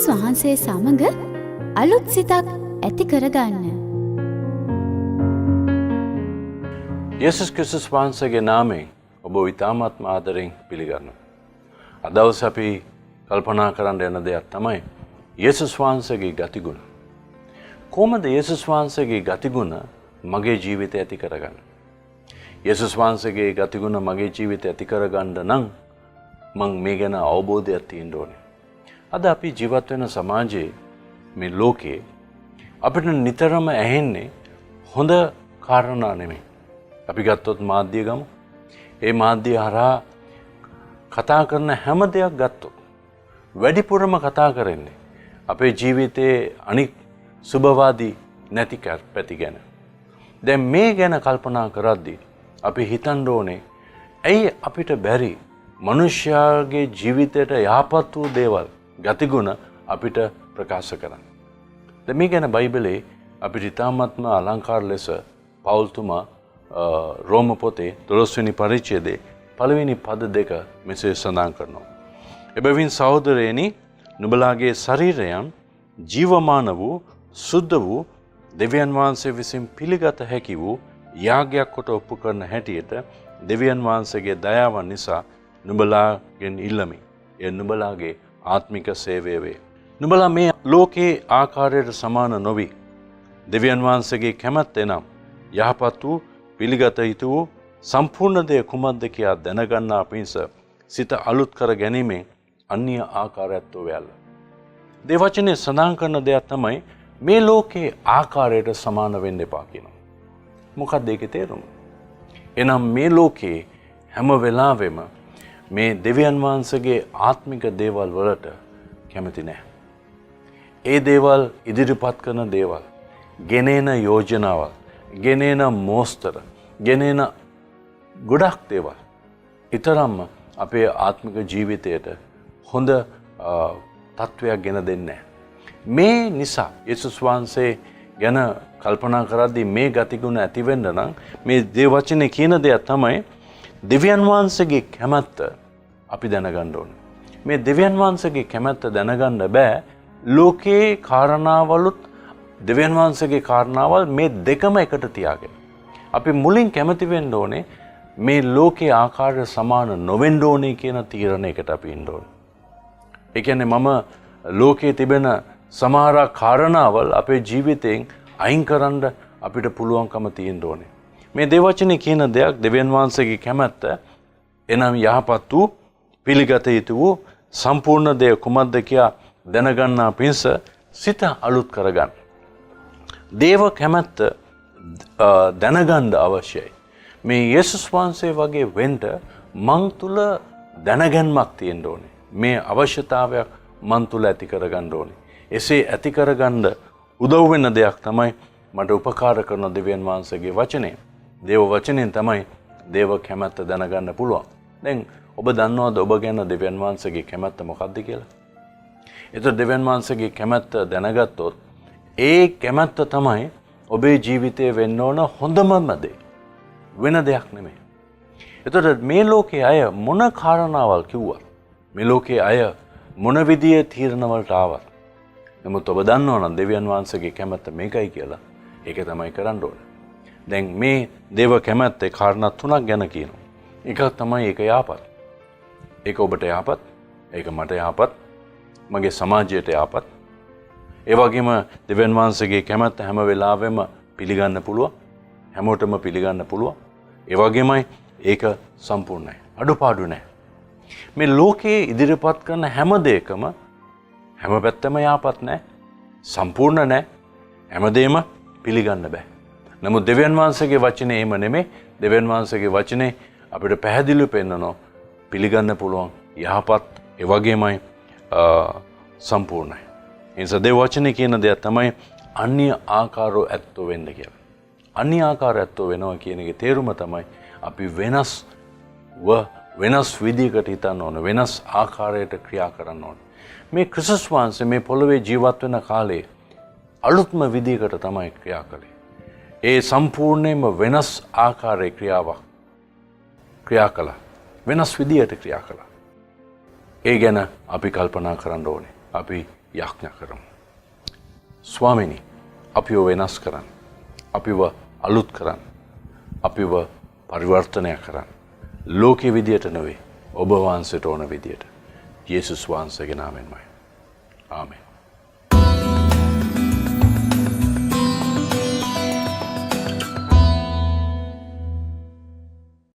යේසුස් වහන්සේ සමග අලුත් සිතක් ඇති කරගන්න. යේසුස් ක්‍රිස්තුස් වහන්සේගේ නාමයෙන් ඔබ ඉතාමත්ම ආදරෙන් පිළිගන්නවා. අද දවසේ අපි කල්පනා කරන්න යන දෙයක් තමයි යේසුස් වහන්සේගේ ගතිගුණ. කොහොමද යේසුස් වහන්සේගේ ගතිගුණ මගේ ජීවිතය ඇති කරගන්නේ? යේසුස් වහන්සේගේ ගතිගුණ මගේ ජීවිතය ඇති කරගන්න නම් මම මේ ගැන අවබෝධයක් තියෙන්න ඕනේ. අද අපි ජීවත් වෙන සමාජයේ මේ ලෝකේ අපිට නිතරම ඇහෙන්නේ හොඳ කාරණා නෙමෙයි. අපි ගත්තොත් මාධ්‍ය ගමු. ඒ මාධ්‍ය හරහා කතා කරන හැම දෙයක් ගත්තොත් වැඩිපුරම කතා කරන්නේ අපේ ජීවිතයේ අනික් සුබවාදී නැති පැති ගැන. දැන් මේ ගැන කල්පනා කරද්දී අපි හිතන්න ඕනේ ඇයි අපිට බැරි මනුෂ්‍යයාගේ ජීවිතයට යහපත් වූ දේවල් ගතිගුණ අපිට ප්‍රකාශ කරන්න. දැන් මේ ගැන බයිබලයේ අපිට ඉතාමත්ම අලංකාර ලෙස පවුල්තුමා රෝම පොතේ 12 වෙනි පරිච්ඡේදයේ පළවෙනි පද දෙක මෙසේ සඳහන් කරනවා. එබැවින් සහෝදරයනි, නුඹලාගේ ශරීරයන් ජීවමාන වූ සුද්ධ වූ දෙවියන් වහන්සේ විසින් පිළිගත හැකි වූ යාගයක් කොට ඔප්පු කරන හැටියට දෙවියන් වහන්සේගේ දයාව නිසා නුඹලාගෙන් ඉල්ලමි. එය නුඹලාගේ ආත්මික සේවය වේ. නුඹලා මේ ලෝකයේ ආකාරයට සමාන නොවි දෙවියන් වහන්සේගේ කැමැත්ත එනම් යහපත් වූ පිළිගත යුතු වූ සම්පූර්ණ දේ කුමක්ද කියා දැනගන්නා පිණිස සිත අලුත් කර ගැනීමෙන් අන්‍ය ආකාරයත්ව වේල. දේවචනේ සඳහන් කරන දෙයක් තමයි මේ ලෝකයේ ආකාරයට සමාන වෙන්න එපා කියනවා. මොකක්ද ඒකේ තේරුම? එනම් මේ ලෝකයේ හැම වෙලාවෙම මේ දෙවියන් වහන්සේගේ ආත්මික දේවල් වලට කැමති නැහැ. ඒ දේවල් ඉදිරිපත් කරන දේවල්, ගෙනෙන යෝජනාවල්, ගෙනෙන මෝස්තර, ගෙනෙන ගොඩක් දේවල් ඊතරම්ම අපේ ආත්මික ජීවිතයට හොඳ තත්වයක් ගෙන දෙන්නේ නැහැ. මේ නිසා යේසුස් වහන්සේ ගැන කල්පනා කරද්දී මේ ගතිගුණ ඇති වෙන්න නම් මේ දේවචනේ කියන දෙයක් තමයි දෙවියන් වහන්සේගේ කැමැත්ත අපි දැනගන්න ඕනේ. මේ දෙවියන් වහන්සේගේ කැමැත්ත දැනගන්න බෑ ලෝකේ කාරණාවලුත් දෙවියන් වහන්සේගේ කාරණාවල් මේ දෙකම එකට තියාගෙන. අපි මුලින් කැමති වෙන්න ඕනේ මේ ලෝකේ ආකාරයට සමාන නොවෙන්න ඕනේ කියන තීරණයකට අපි ඉන්න ඕනේ. ඒ කියන්නේ මම ලෝකේ තිබෙන සමහර කාරණාවල් අපේ ජීවිතයෙන් අයින් කරන්න අපිට පුළුවන්කම තියෙන්න ඕනේ. මේ දේවචනේ කියන දෙයක් දෙවියන් වහන්සේගේ කැමැත්ත එනම් යහපත් වූ පිළිගත යුතු වූ සම්පූර්ණ දේ කුමක්ද කියා දැනගන්නා පිණිස සිත අලුත් කරගන්න. දේව කැමැත්ත දැනගන්න අවශ්‍යයි. මේ යේසුස් වහන්සේ වගේ වෙන්න මං තුල දැනගැන්මක් තියෙන්න ඕනේ. මේ අවශ්‍යතාවයක් මං තුල ඇති කරගන්න ඕනේ. එසේ ඇති කරගන්න උදව් වෙන දෙයක් තමයි මට උපකාර කරන දෙවියන් වහන්සේගේ වචනය. දේව වචනයෙන් තමයි දේව කැමැත්ත දැනගන්න පුළුවන්. දැන් ඔබ දන්නවද ඔබ ගැන දෙවියන් වහන්සේගේ කැමැත්ත මොකක්ද කියලා? ඒතර දෙවියන් වහන්සේගේ කැමැත්ත දැනගත්තොත් ඒ කැමැත්ත තමයි ඔබේ ජීවිතයේ වෙන්න ඕන හොඳම දේ. වෙන දෙයක් නෙමෙයි. ඒතර මේ ලෝකයේ අය මොන කාරණාවල් කිව්වත්, මේ ලෝකයේ අය මොන විදියේ තීරණ වලට ආවත්, නමුත් ඔබ දන්නවනම් දෙවියන් වහන්සේගේ කැමැත්ත මේකයි කියලා, ඒක තමයි කරන්න ඕනේ. දැන් මේ දේව කැමැත්තේ කාරණා තුනක් ගැන කියනවා. එකක් තමයි ඒක යහපත්. ඒක ඔබට යහපත්, ඒක මට යහපත්, මගේ සමාජයට යහපත්. ඒ වගේම දෙවියන් වහන්සේගේ කැමැත්ත හැම වෙලාවෙම පිළිගන්න පුළුවන්. හැමෝටම පිළිගන්න පුළුවන්. ඒ වගේමයි ඒක සම්පූර්ණයි. අඩුපාඩු නැහැ. මේ ලෝකයේ ඉදිරිපත් කරන හැම දෙයකම හැම පැත්තම යහපත් නැහැ. සම්පූර්ණ නැහැ. හැමදේම පිළිගන්න බෑ. නමුත් දෙවියන් වහන්සේගේ වචනේ එහෙම නෙමෙයි. දෙවියන් වහන්සේගේ වචනේ අපිට පැහැදිලිව පෙන්නනවා පිළිගන්න පුළුවන් යහපත් ඒ වගේමයි සම්පූර්ණයි. ඒ නිසා දේව වචනේ කියන දෙයක් තමයි අන්‍ය ආකාරෝ ඇත්තෝ වෙන්න කියලා. අන්‍ය ආකාර ඇත්තෝ වෙනවා කියන එකේ තේරුම තමයි අපි වෙනස් විදිහකට හිතන්න ඕන, වෙනස් ආකාරයකට ක්‍රියා කරන්න ඕන. මේ ක්‍රිස්තුස් වහන්සේ මේ පොළොවේ ජීවත් වෙන කාලේ අලුත්ම විදිහකට තමයි ක්‍රියා කළේ. ඒ සම්පූර්ණයෙන්ම වෙනස් ආකාරයේ ක්‍රියා කළා. වෙනස් විදියට ක්‍රියා කළා. ඒ ගැන අපි කල්පනා කරන්න ඕනේ. අපි යාඥා කරමු. ස්වාමිනි, අපිව වෙනස් කරන්න. අපිව අලුත් කරන්න. අපිව පරිවර්තනය කරන්න. ලෝකයේ විදියට නෙවෙයි, ඔබ වහන්සේට ඕන විදියට. යේසුස් වහන්සේගේ නාමයෙන්මයි. ආමෙන්.